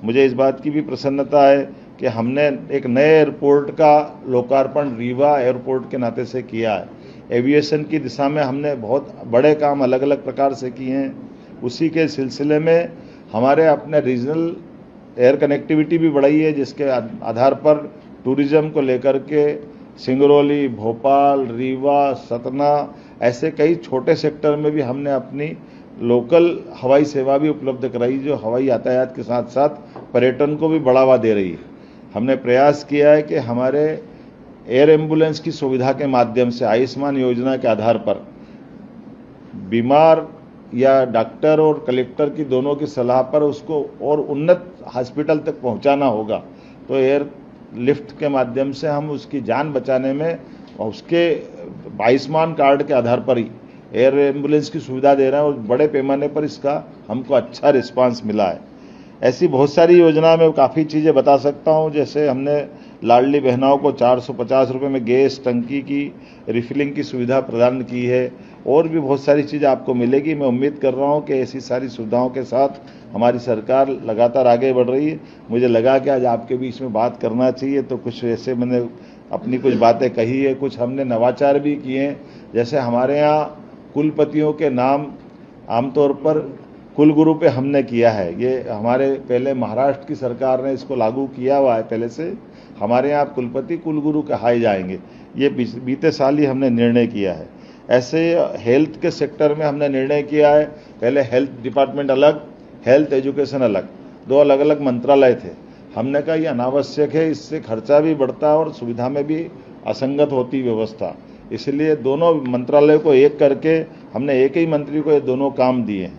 मुझे इस बात की भी प्रसन्नता है कि हमने एक नए एयरपोर्ट का लोकार्पण रीवा एयरपोर्ट के नाते से किया है। एविएशन की दिशा में हमने बहुत बड़े काम अलग अलग प्रकार से किए हैं। उसी के सिलसिले में हमारे अपने रीजनल एयर कनेक्टिविटी भी बढ़ाई है, जिसके आधार पर टूरिज्म को लेकर के सिंगरौली, भोपाल, रीवा, सतना ऐसे कई छोटे सेक्टर में भी हमने अपनी लोकल हवाई सेवा भी उपलब्ध कराई, जो हवाई यातायात के साथ साथ पर्यटन को भी बढ़ावा दे रही है। हमने प्रयास किया है कि हमारे एयर एम्बुलेंस की सुविधा के माध्यम से आयुष्मान योजना के आधार पर बीमार या डॉक्टर और कलेक्टर की दोनों की सलाह पर उसको और उन्नत हॉस्पिटल तक पहुंचाना होगा, तो एयर लिफ्ट के माध्यम से हम उसकी जान बचाने में उसके आयुष्मान कार्ड के आधार पर ही एयर एम्बुलेंस की सुविधा दे रहे हैं और बड़े पैमाने पर इसका हमको अच्छा रिस्पांस मिला है। ऐसी बहुत सारी योजना में काफ़ी चीज़ें बता सकता हूं, जैसे हमने लाडली बहनाओं को 450 रुपये में गैस टंकी की रिफिलिंग की सुविधा प्रदान की है। और भी बहुत सारी चीज़ें आपको मिलेगी। मैं उम्मीद कर रहा हूं कि ऐसी सारी सुविधाओं के साथ हमारी सरकार लगातार आगे बढ़ रही है। मुझे लगा कि आज आपके बीच में बात करना चाहिए, तो कुछ ऐसे मैंने अपनी कुछ बातें कही है। कुछ हमने नवाचार भी किए हैं, जैसे हमारे यहाँ कुलपतियों के नाम आमतौर पर कुलगुरु पे हमने किया है। ये हमारे पहले महाराष्ट्र की सरकार ने इसको लागू किया हुआ है पहले से। हमारे यहाँ कुलपति कुलगुरु कहाए जाएंगे, ये बीते साल ही हमने निर्णय किया है। ऐसे हेल्थ के सेक्टर में हमने निर्णय किया है, पहले हेल्थ डिपार्टमेंट अलग, हेल्थ एजुकेशन अलग, दो अलग अलग मंत्रालय थे। हमने कहा ये अनावश्यक है, इससे खर्चा भी बढ़ता है और सुविधा में भी असंगत होती व्यवस्था, इसलिए दोनों मंत्रालय को एक करके हमने एक ही मंत्री को ये दोनों काम दिए।